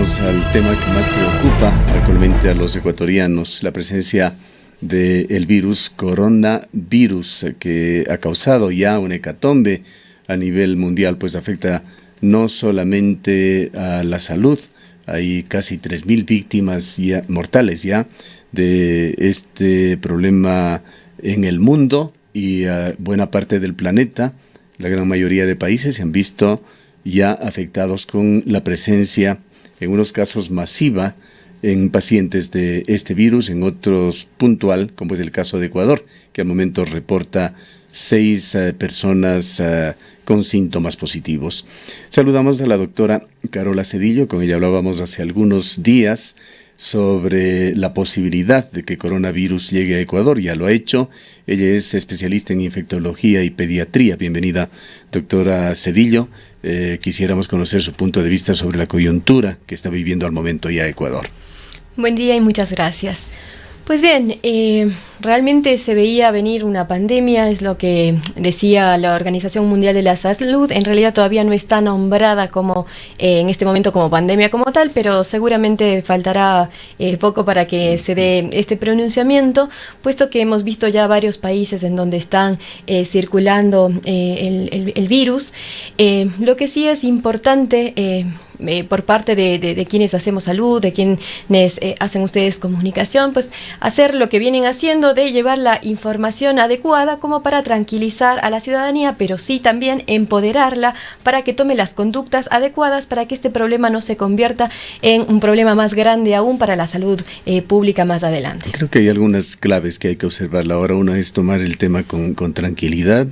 Vamos al tema que más preocupa actualmente a los ecuatorianos, la presencia del virus coronavirus, que ha causado ya una hecatombe a nivel mundial, pues afecta no solamente a la salud. Hay casi 3.000 víctimas ya, mortales ya, de este problema en el mundo, y buena parte del planeta, la gran mayoría de países se han visto ya afectados con la presencia, en unos casos masiva, en pacientes de este virus, en otros puntual, como es el caso de Ecuador, que al momento reporta 6 personas con síntomas positivos. Saludamos a la doctora Carola Cedillo, con ella hablábamos hace algunos días sobre la posibilidad de que coronavirus llegue a Ecuador. Ya lo ha hecho. Ella es especialista en infectología y pediatría. Bienvenida, doctora Cedillo. Quisiéramos conocer su punto de vista sobre la coyuntura que está viviendo al momento ya Ecuador. Buen día y muchas gracias. Pues bien, realmente se veía venir una pandemia, es lo que decía la Organización Mundial de la Salud. En realidad todavía no está nombrada como en este momento como pandemia como tal, pero seguramente faltará poco para que se dé este pronunciamiento, puesto que hemos visto ya varios países en donde están circulando el virus. Lo que sí es importante por parte de quienes hacemos salud, de quienes hacen ustedes comunicación, pues hacer lo que vienen haciendo, de llevar la información adecuada como para tranquilizar a la ciudadanía, pero sí también empoderarla para que tome las conductas adecuadas para que este problema no se convierta en un problema más grande aún para la salud pública más adelante. Creo que hay algunas claves que hay que observar. Ahora, una es tomar el tema con tranquilidad,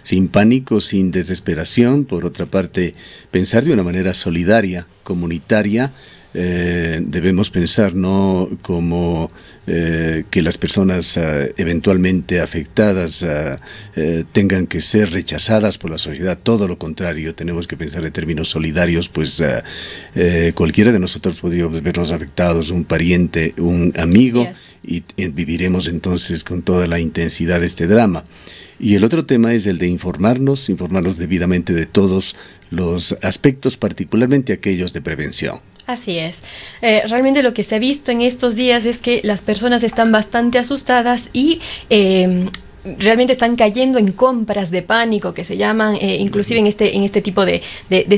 sin pánico, sin desesperación. Por otra parte, pensar de una manera solidaria, comunitaria. Debemos pensar no como que las personas eventualmente afectadas tengan que ser rechazadas por la sociedad. Todo lo contrario, tenemos que pensar en términos solidarios, pues cualquiera de nosotros podríamos vernos afectados, un pariente, un amigo, y viviremos entonces con toda la intensidad de este drama. Y el otro tema es el de informarnos debidamente de todos los aspectos, particularmente aquellos de prevención. Así es. Realmente lo que se ha visto en estos días es que las personas están bastante asustadas y realmente están cayendo en compras de pánico, que se llaman, inclusive en este tipo de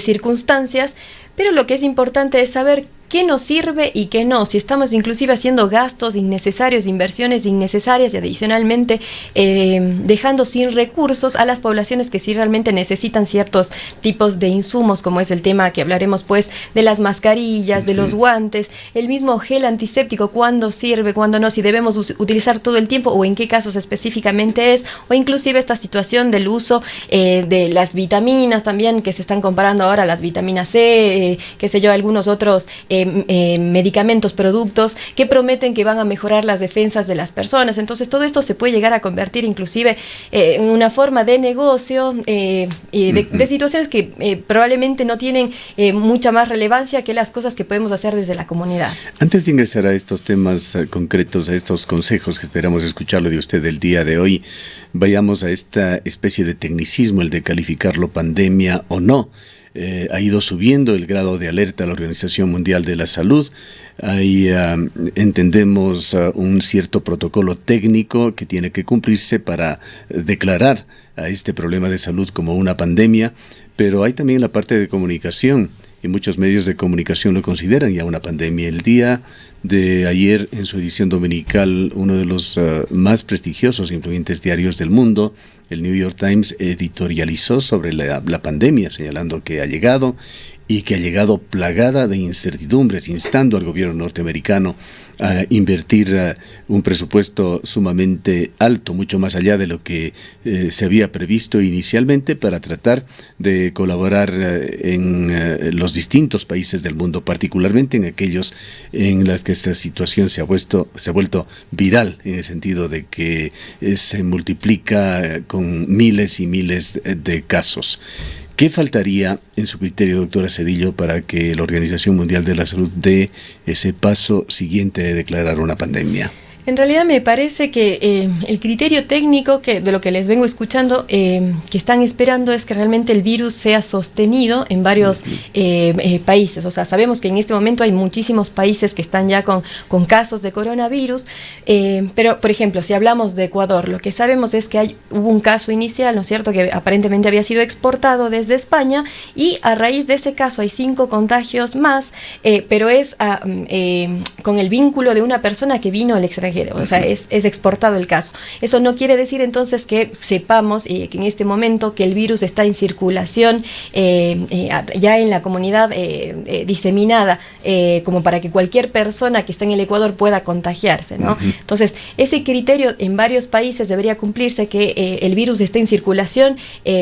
circunstancias. Pero lo que es importante es saber qué nos sirve y qué no. Si estamos inclusive haciendo gastos innecesarios, inversiones innecesarias y adicionalmente dejando sin recursos a las poblaciones que sí realmente necesitan ciertos tipos de insumos, como es el tema que hablaremos pues de las mascarillas, de los guantes, el mismo gel antiséptico, cuándo sirve, cuándo no, si debemos utilizar todo el tiempo o en qué casos específicamente es, o inclusive esta situación del uso de las vitaminas también, que se están comparando ahora, las vitaminas C, qué sé yo, algunos otros medicamentos, productos que prometen que van a mejorar las defensas de las personas. Entonces todo esto se puede llegar a convertir inclusive en una forma de negocio de situaciones que probablemente no tienen mucha más relevancia que las cosas que podemos hacer desde la comunidad. Antes de ingresar a estos temas concretos, a estos consejos que esperamos escucharlo de usted el día de hoy, vayamos a esta especie de tecnicismo, el de calificarlo pandemia o no. Ha ido subiendo el grado de alerta a la Organización Mundial de la Salud. Ahí entendemos un cierto protocolo técnico que tiene que cumplirse para declarar a este problema de salud como una pandemia, pero hay también la parte de comunicación, y muchos medios de comunicación lo consideran ya una pandemia. El día de ayer, en su edición dominical, uno de los más prestigiosos e influyentes diarios del mundo, el New York Times, editorializó sobre la pandemia, señalando que ha llegado y que ha llegado plagada de incertidumbres, instando al gobierno norteamericano a invertir un presupuesto sumamente alto, mucho más allá de lo que se había previsto inicialmente, para tratar de colaborar en los distintos países del mundo, particularmente en aquellos en los que esta situación se ha vuelto viral, en el sentido de que se multiplica con miles y miles de casos. ¿Qué faltaría, en su criterio, doctora Cedillo, para que la Organización Mundial de la Salud dé ese paso siguiente de declarar una pandemia? En realidad me parece que el criterio técnico de lo que les vengo escuchando, que están esperando es que realmente el virus sea sostenido en varios países. O sea, sabemos que en este momento hay muchísimos países que están ya con casos de coronavirus, pero, por ejemplo, si hablamos de Ecuador, lo que sabemos es que hubo un caso inicial, ¿no es cierto?, que aparentemente había sido exportado desde España, y a raíz de ese caso hay 5 contagios más, pero es con el vínculo de una persona que vino al extranjero. O sea, es exportado el caso. Eso no quiere decir entonces que sepamos que en este momento que el virus está en circulación ya en la comunidad diseminada, como para que cualquier persona que está en el Ecuador pueda contagiarse, ¿no? Uh-huh. Entonces, ese criterio en varios países debería cumplirse, que el virus esté en circulación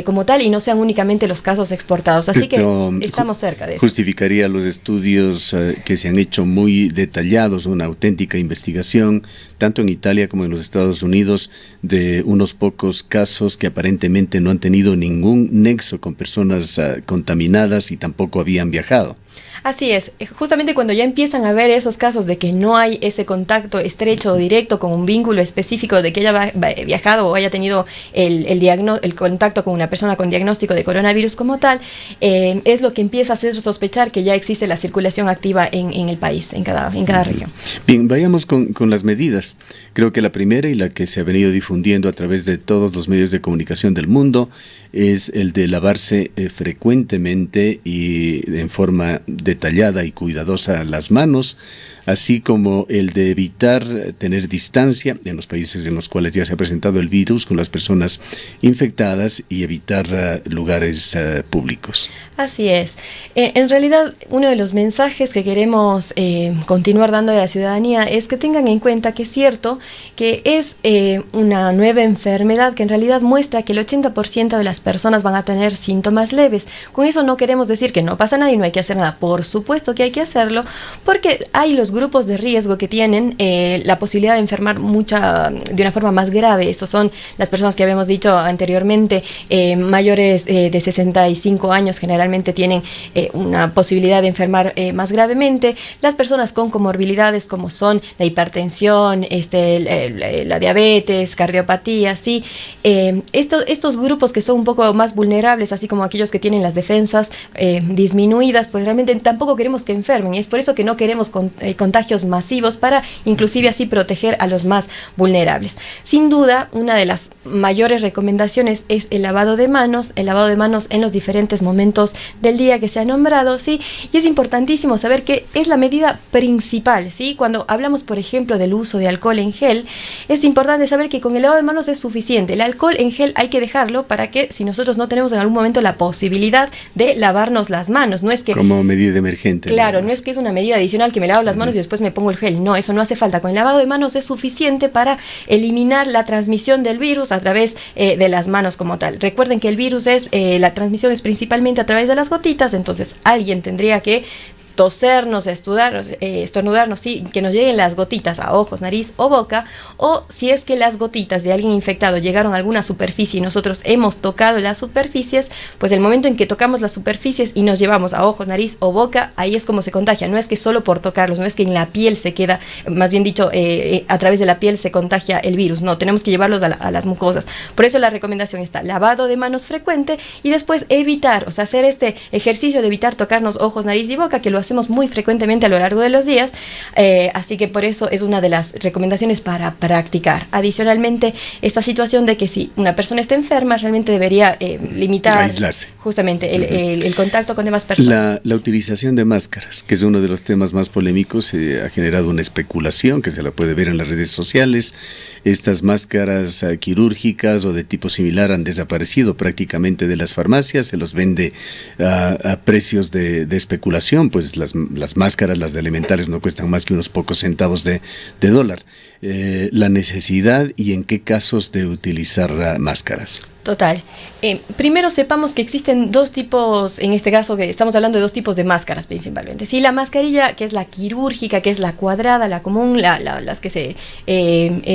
como tal y no sean únicamente los casos exportados. Así que estamos cerca de eso. Justificaría los estudios que se han hecho muy detallados, una auténtica investigación, tanto en Italia como en los Estados Unidos, de unos pocos casos que aparentemente no han tenido ningún nexo con personas contaminadas y tampoco habían viajado. Así es, justamente cuando ya empiezan a ver esos casos de que no hay ese contacto estrecho o directo con un vínculo específico de que haya viajado o haya tenido el contacto con una persona con diagnóstico de coronavirus como tal, es lo que empieza a hacer sospechar que ya existe la circulación activa en el país, en cada región. Bien, vayamos con las medidas. Creo que la primera, y la que se ha venido difundiendo a través de todos los medios de comunicación del mundo, es el de lavarse frecuentemente y en forma detallada y cuidadosa las manos, así como el de evitar tener distancia en los países en los cuales ya se ha presentado el virus con las personas infectadas, y evitar lugares públicos. Así es. En realidad, uno de los mensajes que queremos continuar dando a la ciudadanía es que tengan en cuenta que es cierto que es una nueva enfermedad que en realidad muestra que el 80% de las personas van a tener síntomas leves. Con eso no queremos decir que no pasa nada y no hay que hacer nada. Por supuesto que hay que hacerlo, porque hay los grupos de riesgo que tienen la posibilidad de enfermar de una forma más grave. Estos son las personas que habíamos dicho anteriormente, mayores de 65 años, generalmente tienen una posibilidad de enfermar más gravemente. Las personas con comorbilidades como son la hipertensión, la diabetes, cardiopatía, ¿sí? Estos grupos que son un poco más vulnerables, así como aquellos que tienen las defensas disminuidas, pues realmente tampoco queremos que enfermen, y es por eso que no queremos contagios masivos, para inclusive así proteger a los más vulnerables. Sin duda, una de las mayores recomendaciones es el lavado de manos en los diferentes momentos del día que se ha nombrado, ¿sí? Y es importantísimo saber que es la medida principal, ¿sí? Cuando hablamos, por ejemplo, del uso de alcohol en gel, es importante saber que con el lavado de manos es suficiente. El alcohol en gel hay que dejarlo para que, si nosotros no tenemos en algún momento la posibilidad de lavarnos las manos, no es que... Como medida emergente. Claro, no es que es una medida adicional que me lavo las manos y después me pongo el gel. No, eso no hace falta. Con el lavado de manos es suficiente para eliminar la transmisión del virus a través de las manos como tal. Recuerden que el virus la transmisión es principalmente a través de las gotitas, entonces alguien tendría que tosernos, estornudarnos, sí, que nos lleguen las gotitas a ojos, nariz o boca, o si es que las gotitas de alguien infectado llegaron a alguna superficie y nosotros hemos tocado las superficies, pues el momento en que tocamos las superficies y nos llevamos a ojos, nariz o boca, ahí es como se contagia. No es que solo por tocarlos, no es que en la piel se queda, más bien dicho, a través de la piel se contagia el virus, no, tenemos que llevarlos a las mucosas. Por eso la recomendación está lavado de manos frecuente, y después evitar, o sea, hacer este ejercicio de evitar tocarnos ojos, nariz y boca, que lo hacemos muy frecuentemente a lo largo de los días, así que por eso es una de las recomendaciones para practicar. Adicionalmente, esta situación de que si una persona está enferma, realmente debería limitar, aislarse, justamente el contacto con demás personas. La utilización de máscaras, que es uno de los temas más polémicos, ha generado una especulación que se la puede ver en las redes sociales. Estas máscaras quirúrgicas o de tipo similar han desaparecido prácticamente de las farmacias, se los vende a precios de especulación, pues las máscaras, las de elementales, no cuestan más que unos pocos centavos de dólar. La necesidad y en qué casos de utilizar máscaras. Total. Primero sepamos que existen dos tipos, en este caso que estamos hablando de dos tipos de máscaras principalmente. Sí, la mascarilla que es la quirúrgica, que es la cuadrada, la común, las que se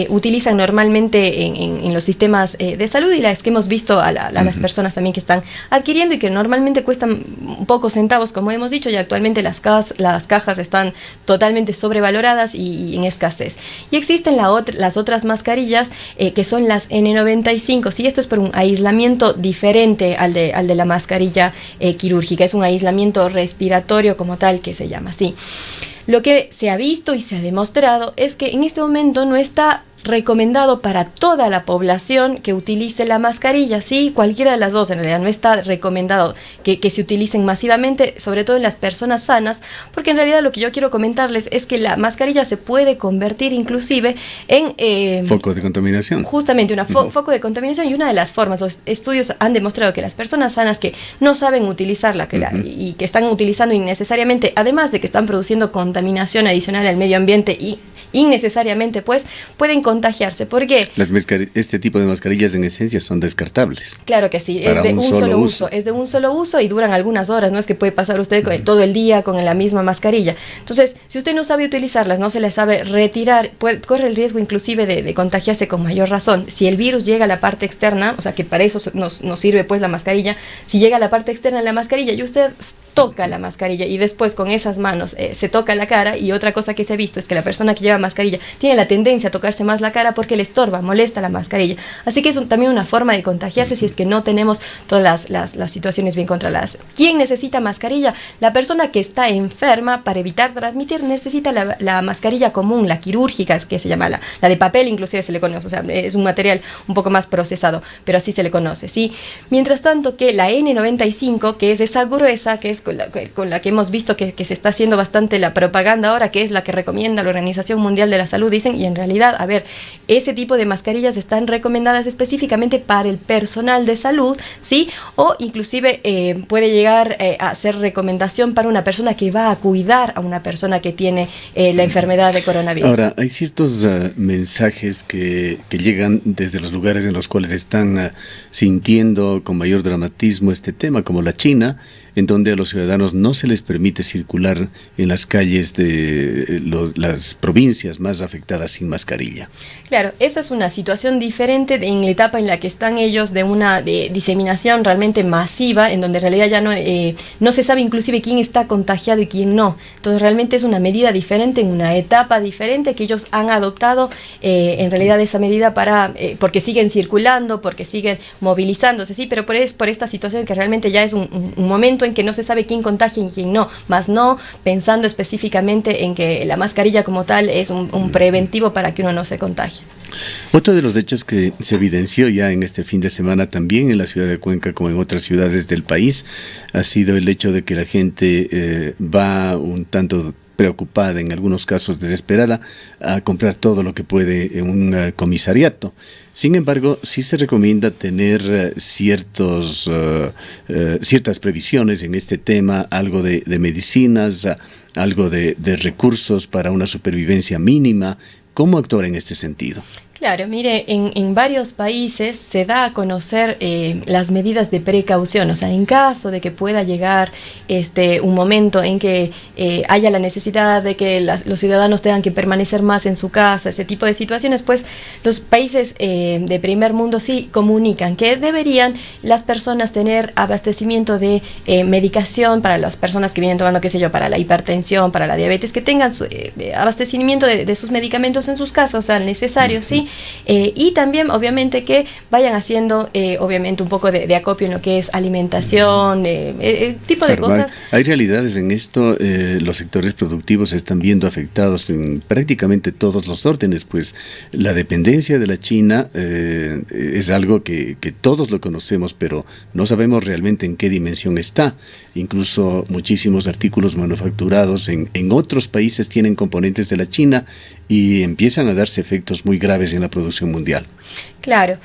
utilizan normalmente en los sistemas de salud, y las que hemos visto a las personas también que están adquiriendo y que normalmente cuestan pocos centavos, como hemos dicho, y actualmente las cajas están totalmente sobrevaloradas y en escasez. Y existen las otras mascarillas que son las N95, sí, esto es por un aislamiento diferente al de la mascarilla quirúrgica, es un aislamiento respiratorio como tal que se llama así. Lo que se ha visto y se ha demostrado es que en este momento no está recomendado para toda la población que utilice la mascarilla, sí, cualquiera de las dos en realidad no está recomendado que se utilicen masivamente, sobre todo en las personas sanas, porque en realidad lo que yo quiero comentarles es que la mascarilla se puede convertir inclusive en foco de contaminación. Justamente, foco de contaminación, y una de las formas, los estudios han demostrado que las personas sanas que no saben utilizarla y que están utilizando innecesariamente, además de que están produciendo contaminación adicional al medio ambiente y innecesariamente, pues, pueden contagiarse. ¿Por qué? Este tipo de mascarillas en esencia son descartables. Claro que sí, es de un solo uso. Es de un solo uso y duran algunas horas, no es que puede pasar usted todo el día con la misma mascarilla. Entonces, si usted no sabe utilizarlas, no se las sabe retirar, corre el riesgo inclusive de contagiarse con mayor razón. Si el virus llega a la parte externa, o sea que para eso nos sirve pues la mascarilla, si llega a la parte externa de la mascarilla y usted toca la mascarilla y después con esas manos se toca la cara, y otra cosa que se ha visto es que la persona que lleva mascarilla tiene la tendencia a tocarse más la cara porque le estorba, molesta la mascarilla. Así que es también una forma de contagiarse si es que no tenemos todas las situaciones bien controladas. ¿Quién necesita mascarilla? La persona que está enferma, para evitar transmitir, necesita la mascarilla común, la quirúrgica, que se llama la de papel, inclusive se le conoce, o sea, es un material un poco más procesado, pero así se le conoce, ¿sí? Mientras tanto que la N95, que es esa gruesa, que es con la que hemos visto que se está haciendo bastante la propaganda ahora, que es la que recomienda la Organización Mundial de la Salud, dicen, y en realidad, a ver, ese tipo de mascarillas están recomendadas específicamente para el personal de salud, ¿sí? O inclusive puede llegar a ser recomendación para una persona que va a cuidar a una persona que tiene la enfermedad de coronavirus. Ahora, hay ciertos mensajes que llegan desde los lugares en los cuales están sintiendo con mayor dramatismo este tema, como la China, en donde a los ciudadanos no se les permite circular en las calles de las provincias más afectadas sin mascarilla. Claro, esa es una situación diferente en la etapa en la que están ellos de una diseminación realmente masiva, en donde en realidad ya no se sabe inclusive quién está contagiado y quién no. Entonces realmente es una medida diferente, en una etapa diferente que ellos han adoptado en realidad esa medida porque siguen circulando, porque siguen movilizándose, sí, pero por esta situación que realmente ya es un momento en que no se sabe quién contagia y quién no, más no pensando específicamente en que la mascarilla como tal es un preventivo para que uno no se contagie. Otro de los hechos que se evidenció ya en este fin de semana también en la ciudad de Cuenca como en otras ciudades del país ha sido el hecho de que la gente va un tanto preocupada, en algunos casos desesperada, a comprar todo lo que puede en un comisariato. Sin embargo, sí se recomienda tener ciertas previsiones en este tema, algo de medicinas, algo de recursos para una supervivencia mínima. ¿Cómo actuar en este sentido? Claro, mire, en varios países se da a conocer las medidas de precaución, o sea, en caso de que pueda llegar un momento en que haya la necesidad de que los ciudadanos tengan que permanecer más en su casa, ese tipo de situaciones, pues los países de primer mundo sí comunican que deberían las personas tener abastecimiento de medicación para las personas que vienen tomando, qué sé yo, para la hipertensión, para la diabetes, que tengan su abastecimiento de sus medicamentos en sus casas, o sea, necesario, ¿sí? Y también obviamente que vayan haciendo obviamente un poco de acopio en lo que es alimentación, tipo de cosas. Hay realidades en esto, los sectores productivos se están viendo afectados en prácticamente todos los órdenes, pues la dependencia de la China es algo que todos lo conocemos, pero no sabemos realmente en qué dimensión está. Incluso muchísimos artículos manufacturados en otros países tienen componentes de la China y empiezan a darse efectos muy graves en la producción mundial. Claro.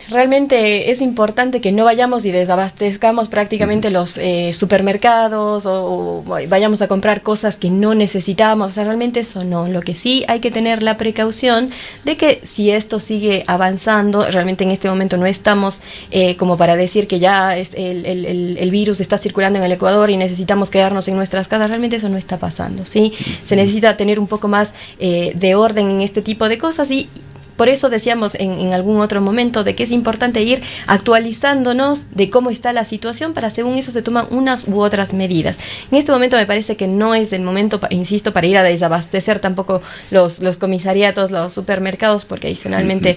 Realmente es importante que no vayamos y desabastezcamos prácticamente los supermercados o vayamos a comprar cosas que no necesitamos. O sea, realmente eso no. Lo que sí hay que tener la precaución de que si esto sigue avanzando, realmente en este momento no estamos como para decir que ya el virus está circulando en el Ecuador y necesitamos quedarnos en nuestras casas. Realmente eso no está pasando, ¿sí? Se necesita tener un poco más de orden en este tipo de cosas y por eso decíamos en algún otro momento de que es importante ir actualizándonos de cómo está la situación para según eso se toman unas u otras medidas. En este momento me parece que no es el momento, insisto, para ir a desabastecer tampoco los comisariatos, los supermercados, porque adicionalmente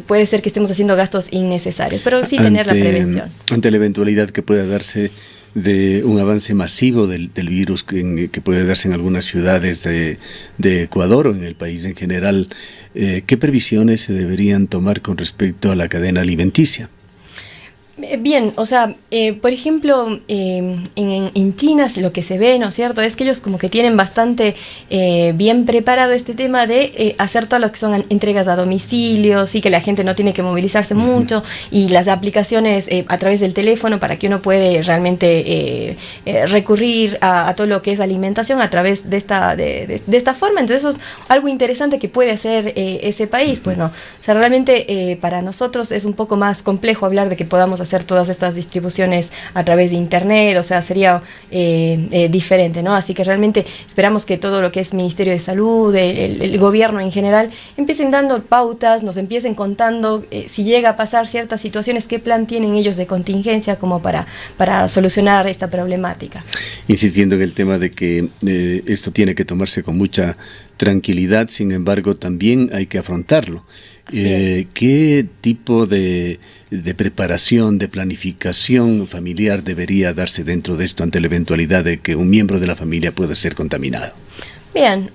puede ser que estemos haciendo gastos innecesarios, pero sí tener la prevención. Ante la eventualidad que pueda darse de un avance masivo del virus que puede darse en algunas ciudades de Ecuador o en el país en general, ¿qué previsiones se deberían tomar con respecto a la cadena alimenticia? Bien, o sea, por ejemplo, en China lo que se ve, ¿no es cierto?, es que ellos como que tienen bastante bien preparado este tema de hacer todo lo que son entregas a domicilio, sí, que la gente no tiene que movilizarse mucho, y las aplicaciones a través del teléfono para que uno puede realmente recurrir a todo lo que es alimentación a través de esta forma. Entonces eso es algo interesante que puede hacer ese país, pues no. O sea, realmente para nosotros es un poco más complejo hablar de que podamos hacer todas estas distribuciones a través de internet, o sea, sería diferente, ¿no? Así que realmente esperamos que todo lo que es Ministerio de Salud, el gobierno en general, empiecen dando pautas, nos empiecen contando si llega a pasar ciertas situaciones, qué plan tienen ellos de contingencia como para solucionar esta problemática. Insistiendo en el tema de que esto tiene que tomarse con mucha tranquilidad, sin embargo, también hay que afrontarlo. ¿Qué tipo de preparación, de planificación familiar debería darse dentro de esto ante la eventualidad de que un miembro de la familia pueda ser contaminado? Bien,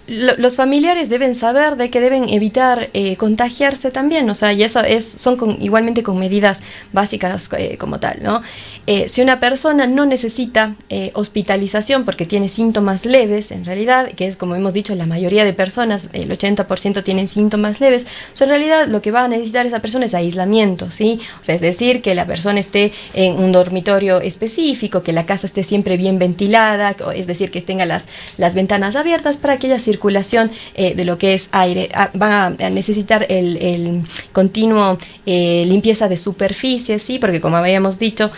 los familiares deben saber de que deben evitar contagiarse también, o sea, y eso son igualmente con medidas básicas como tal, ¿no? Si una persona no necesita hospitalización porque tiene síntomas leves, en realidad, que es como hemos dicho, la mayoría de personas, el 80% tienen síntomas leves, o sea, en realidad lo que va a necesitar esa persona es aislamiento, ¿sí? O sea, es decir, que la persona esté en un dormitorio específico, que la casa esté siempre bien ventilada, es decir, que tenga las ventanas abiertas para que haya circulación de lo que es aire. Van a necesitar el continuo limpieza de superficies, ¿sí? Porque como habíamos dicho,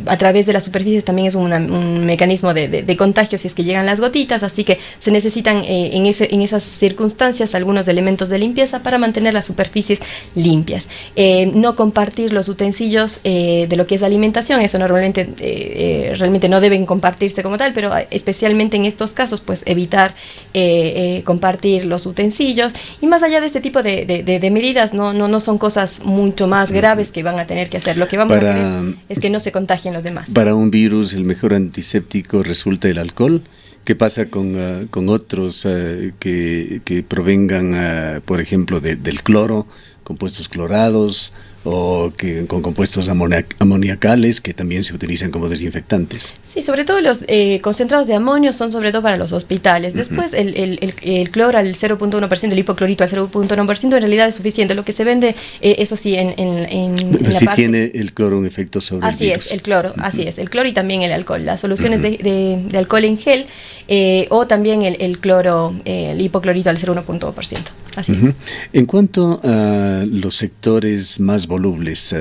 a través de las superficies también es un mecanismo de contagio si es que llegan las gotitas, así que se necesitan en esas circunstancias algunos elementos de limpieza para mantener las superficies limpias. No compartir los utensilios de lo que es alimentación, eso normalmente realmente no deben compartirse como tal, pero especialmente en estos casos, pues evitar compartir los utensilios, y más allá de este tipo de medidas no son cosas mucho más graves que van a tener que hacer. Lo que vamos a querer es que no se contagien los demás. Para un virus el mejor antiséptico resulta el alcohol. ¿Qué pasa con otros que provengan, por ejemplo, del cloro, compuestos clorados o con compuestos amoniacales que también se utilizan como desinfectantes? Sí, sobre todo los concentrados de amonio son sobre todo para los hospitales. Después el cloro al 0.1%, el hipoclorito al 0.1% en realidad es suficiente. Lo que se vende, eso sí, en sí tiene el cloro un efecto sobre el virus. Así es, el cloro, así es, el cloro y también el alcohol. Las soluciones de alcohol en gel o también el cloro, el hipoclorito al 0.1%. Así es. En cuanto a los sectores más volubles,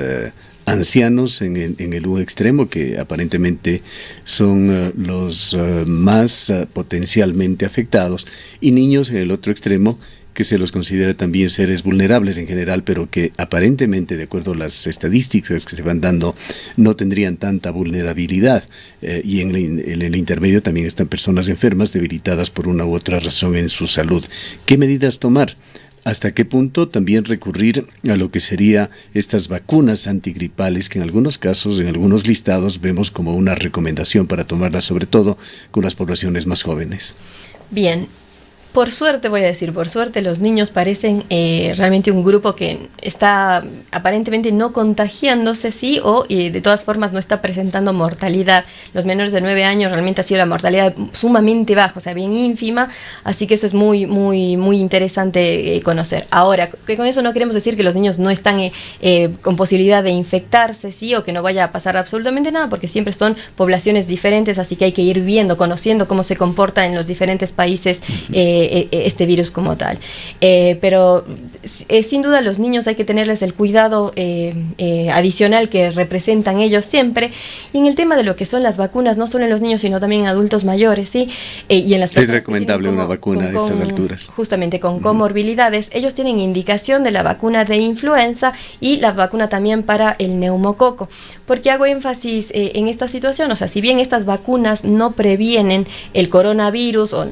ancianos en el un extremo, que aparentemente son los más potencialmente afectados, y niños en el otro extremo, que se los considera también seres vulnerables en general, pero que aparentemente, de acuerdo a las estadísticas que se van dando, no tendrían tanta vulnerabilidad. Y en el intermedio también están personas enfermas, debilitadas por una u otra razón en su salud. ¿Qué medidas tomar? ¿Hasta qué punto también recurrir a lo que sería estas vacunas antigripales que en algunos casos, en algunos listados, vemos como una recomendación para tomarlas, sobre todo con las poblaciones más jóvenes? Bien. Por suerte, voy a decir, por suerte los niños parecen realmente un grupo que está aparentemente no contagiándose, sí, o de todas formas no está presentando mortalidad. Los menores de 9 años realmente ha sido la mortalidad sumamente baja, o sea, bien ínfima, así que eso es muy, muy, muy interesante conocer. Ahora, que con eso no queremos decir que los niños no están con posibilidad de infectarse, sí, o que no vaya a pasar absolutamente nada, porque siempre son poblaciones diferentes, así que hay que ir viendo, conociendo cómo se comporta en los diferentes países este virus como tal. Pero sin duda los niños hay que tenerles el cuidado adicional que representan ellos siempre. Y en el tema de lo que son las vacunas, no solo en los niños, sino también en adultos mayores, ¿sí? Y en las personas es recomendable una vacuna a estas alturas. Justamente con comorbilidades. Ellos tienen indicación de la vacuna de influenza y la vacuna también para el neumococo. ¿Por qué hago énfasis en esta situación? O sea, si bien estas vacunas no previenen el coronavirus o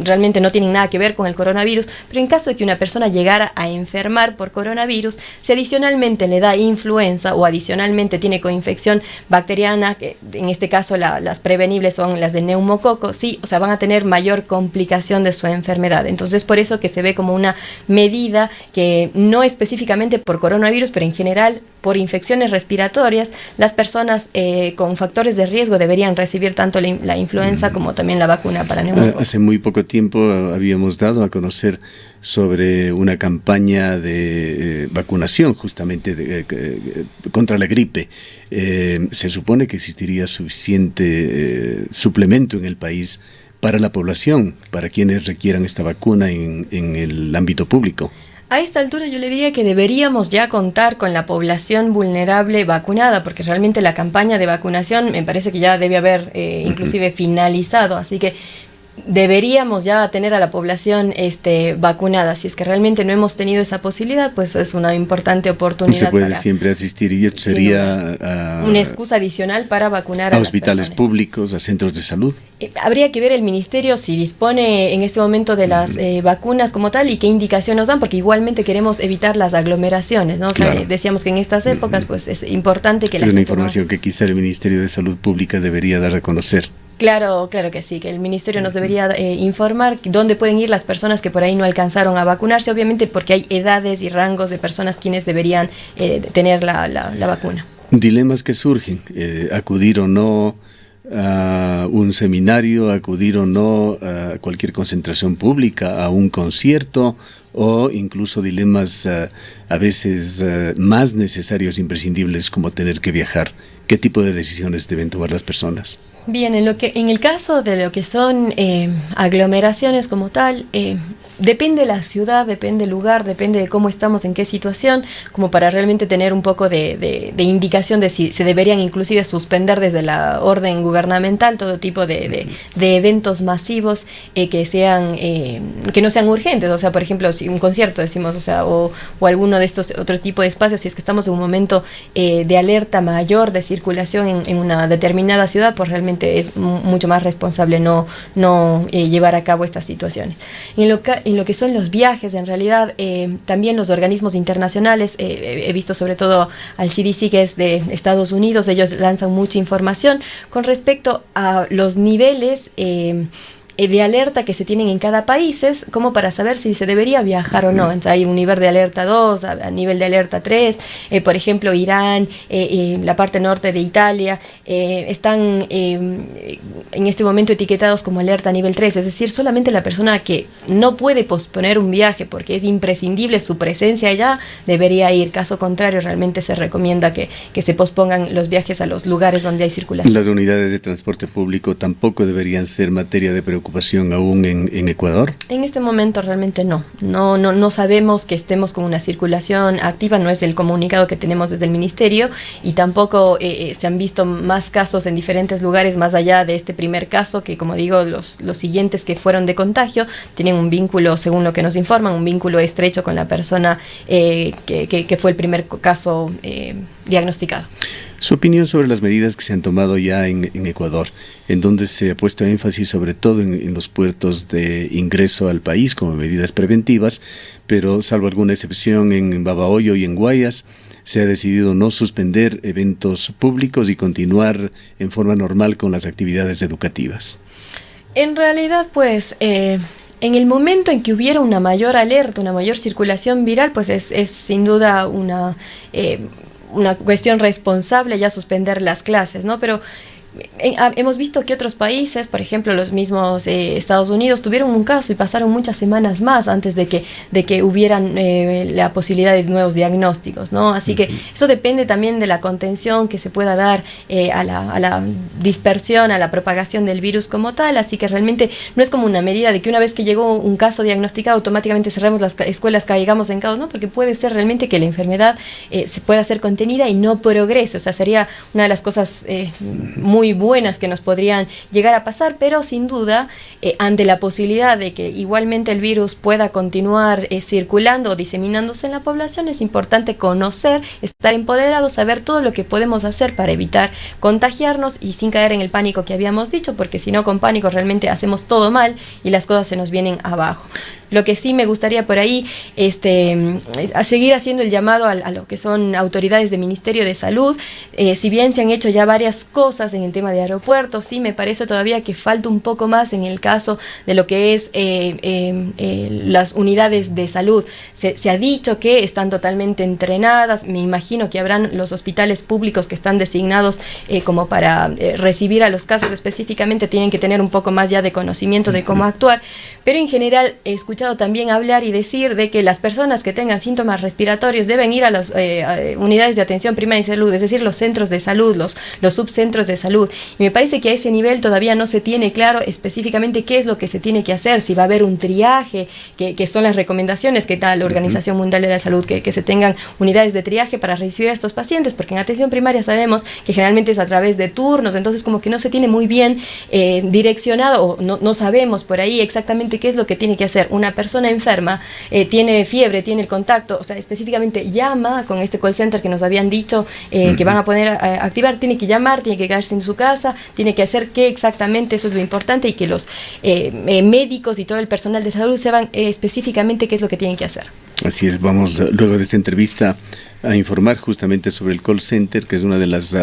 realmente no tienen nada que ver con el coronavirus, pero en caso de que una persona llegara a enfermar por coronavirus, si adicionalmente le da influenza o adicionalmente tiene coinfección bacteriana, que en este caso las prevenibles son las de neumococo, sí, o sea, van a tener mayor complicación de su enfermedad. Entonces, por eso que se ve como una medida que no específicamente por coronavirus, pero en general por infecciones respiratorias, las personas con factores de riesgo deberían recibir tanto la influenza como también la vacuna para neumococo. Hace muy poco tiempo habíamos dado a conocer sobre una campaña de vacunación justamente contra la gripe. Se supone que existiría suficiente suplemento en el país para la población, para quienes requieran esta vacuna en el ámbito público. A esta altura yo le diría que deberíamos ya contar con la población vulnerable vacunada, porque realmente la campaña de vacunación me parece que ya debe haber inclusive finalizado, así que deberíamos ya tener a la población vacunada. Si es que realmente no hemos tenido esa posibilidad, pues es una importante oportunidad. Se puede siempre asistir y esto sería una excusa adicional para vacunar a hospitales públicos, a centros de salud. Habría que ver el ministerio si dispone en este momento de las vacunas como tal y qué indicación nos dan, porque igualmente queremos evitar las aglomeraciones, ¿no? O sea, decíamos que en estas épocas pues es importante que la gente... Es una información que quizá el Ministerio de Salud Pública debería dar a conocer. Claro, claro que sí, que el ministerio nos debería informar dónde pueden ir las personas que por ahí no alcanzaron a vacunarse, obviamente porque hay edades y rangos de personas quienes deberían tener la vacuna. Dilemas que surgen, acudir o no a un seminario, acudir o no a cualquier concentración pública, a un concierto, o incluso dilemas a veces más necesarios, imprescindibles, como tener que viajar. ¿Qué tipo de decisiones deben tomar las personas? Bien, en el caso de lo que son aglomeraciones como tal, depende de la ciudad, depende del lugar, depende de cómo estamos, en qué situación, como para realmente tener un poco de indicación de si se deberían inclusive suspender desde la orden gubernamental todo tipo de eventos masivos que no sean urgentes. O sea, por ejemplo, si un concierto decimos, o sea, o alguno de estos otros tipos de espacios, si es que estamos en un momento de alerta mayor de circulación en una determinada ciudad, pues realmente es mucho más responsable no llevar a cabo estas situaciones. En lo que son los viajes, en realidad, también los organismos internacionales, he visto sobre todo al CDC, que es de Estados Unidos, ellos lanzan mucha información con respecto a los niveles de alerta que se tienen en cada país, como para saber si se debería viajar o no. Entonces, hay un nivel de alerta 2, a nivel de alerta 3, por ejemplo, Irán, la parte norte de Italia, están en este momento etiquetados como alerta nivel 3, es decir, solamente la persona que no puede posponer un viaje porque es imprescindible su presencia allá, debería ir. Caso contrario, realmente se recomienda que se pospongan los viajes a los lugares donde hay circulación. Las unidades de transporte público tampoco deberían ser materia de preocupación aún en Ecuador. En este momento realmente no sabemos que estemos con una circulación activa, no es el comunicado que tenemos desde el ministerio, y tampoco se han visto más casos en diferentes lugares más allá de este primer caso, que como digo, los siguientes que fueron de contagio tienen un vínculo, según lo que nos informan, un vínculo estrecho con la persona que fue el primer caso diagnosticado. Su opinión sobre las medidas que se han tomado ya en Ecuador, en donde se ha puesto énfasis sobre todo en los puertos de ingreso al país como medidas preventivas, pero salvo alguna excepción en Babahoyo y en Guayas, se ha decidido no suspender eventos públicos y continuar en forma normal con las actividades educativas. En realidad, pues... En el momento en que hubiera una mayor alerta, una mayor circulación viral, pues es sin duda una cuestión responsable ya suspender las clases, ¿no? Pero hemos visto que otros países, por ejemplo los mismos Estados Unidos, tuvieron un caso y pasaron muchas semanas más antes de que hubieran la posibilidad de nuevos diagnósticos, ¿no? Así que eso depende también de la contención que se pueda dar a la dispersión, a la propagación del virus como tal. Así que realmente no es como una medida de que una vez que llegó un caso diagnosticado automáticamente cerremos las escuelas, caigamos en caos, ¿no? Porque puede ser realmente que la enfermedad se pueda ser contenida y no progrese. O sea, sería una de las cosas muy buenas que nos podrían llegar a pasar, pero sin duda ante la posibilidad de que igualmente el virus pueda continuar circulando o diseminándose en la población, es importante conocer, estar empoderados, saber todo lo que podemos hacer para evitar contagiarnos y sin caer en el pánico que habíamos dicho, porque si no, con pánico realmente hacemos todo mal y las cosas se nos vienen abajo. Lo que sí me gustaría por ahí a seguir haciendo el llamado a lo que son autoridades del Ministerio de Salud. Si bien se han hecho ya varias cosas en el tema de aeropuertos, sí me parece todavía que falta un poco más en el caso de lo que es las unidades de salud. Se ha dicho que están totalmente entrenadas. Me imagino que habrán los hospitales públicos que están designados como para recibir a los casos específicamente, tienen que tener un poco más ya de conocimiento de cómo actuar, pero en general escuchado también hablar y decir de que las personas que tengan síntomas respiratorios deben ir a las unidades de atención primaria y salud, es decir, los centros de salud, los subcentros de salud. Y me parece que a ese nivel todavía no se tiene claro específicamente qué es lo que se tiene que hacer, si va a haber un triaje, que son las recomendaciones que da la Organización Mundial de la Salud, que se tengan unidades de triaje para recibir a estos pacientes, porque en atención primaria sabemos que generalmente es a través de turnos, entonces como que no se tiene muy bien direccionado, o no sabemos por ahí exactamente qué es lo que tiene que hacer. Una persona enferma, tiene fiebre, tiene el contacto, o sea, específicamente llama con este call center que nos habían dicho que van a poner a activar, tiene que llamar, tiene que quedarse en su casa, tiene que hacer qué exactamente, eso es lo importante, y que los médicos y todo el personal de salud sepan específicamente qué es lo que tienen que hacer. Así es, vamos luego de esta entrevista a informar justamente sobre el call center, que es una de las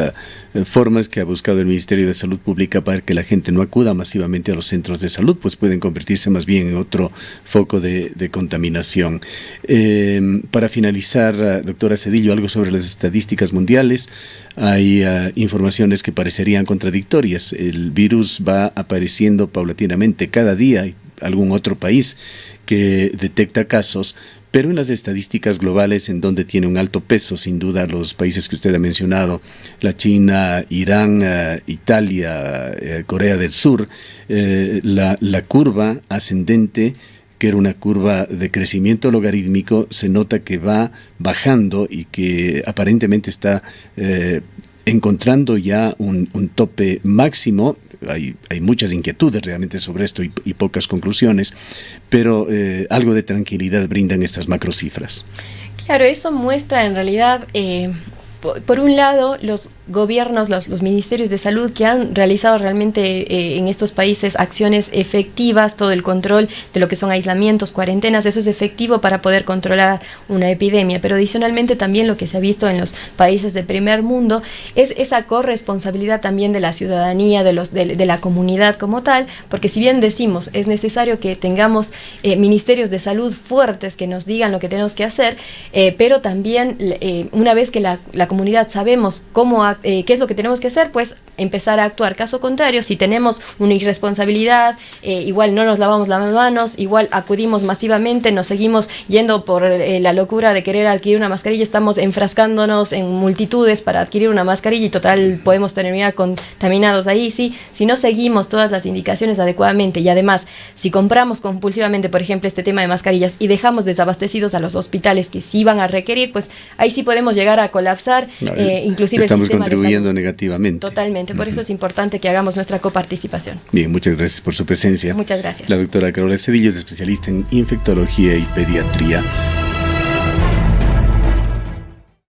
formas que ha buscado el Ministerio de Salud Pública para que la gente no acuda masivamente a los centros de salud, pues pueden convertirse más bien en otro foco de contaminación. Para finalizar, doctora Zedillo, algo sobre las estadísticas mundiales. Hay informaciones que parecerían contradictorias. El virus va apareciendo paulatinamente cada día. Hay algún otro país que detecta casos, pero en las estadísticas globales, en donde tiene un alto peso, sin duda, los países que usted ha mencionado, la China, Irán, Italia, Corea del Sur, la curva ascendente, que era una curva de crecimiento logarítmico, se nota que va bajando y que aparentemente está encontrando ya un tope máximo. Hay muchas inquietudes realmente sobre esto y pocas conclusiones, pero algo de tranquilidad brindan estas macrocifras. Claro, eso muestra en realidad, por un lado, los gobiernos, los ministerios de salud que han realizado realmente en estos países acciones efectivas, todo el control de lo que son aislamientos, cuarentenas, eso es efectivo para poder controlar una epidemia, pero adicionalmente también lo que se ha visto en los países de primer mundo es esa corresponsabilidad también de la ciudadanía, de la comunidad como tal, porque si bien decimos es necesario que tengamos ministerios de salud fuertes que nos digan lo que tenemos que hacer, pero también una vez que la comunidad sabemos qué es lo que tenemos que hacer, pues empezar a actuar. Caso contrario, si tenemos una irresponsabilidad, igual no nos lavamos las manos, igual acudimos masivamente, nos seguimos yendo por la locura de querer adquirir una mascarilla, estamos enfrascándonos en multitudes para adquirir una mascarilla y total podemos terminar contaminados ahí, ¿sí? Si no seguimos todas las indicaciones adecuadamente y además si compramos compulsivamente, por ejemplo, este tema de mascarillas y dejamos desabastecidos a los hospitales que sí van a requerir, pues ahí sí podemos llegar a colapsar, inclusive estamos contribuyendo negativamente. Totalmente, por eso es importante que hagamos nuestra coparticipación. Bien, muchas gracias por su presencia. Muchas gracias. La doctora Carola Zedillo es especialista en infectología y pediatría.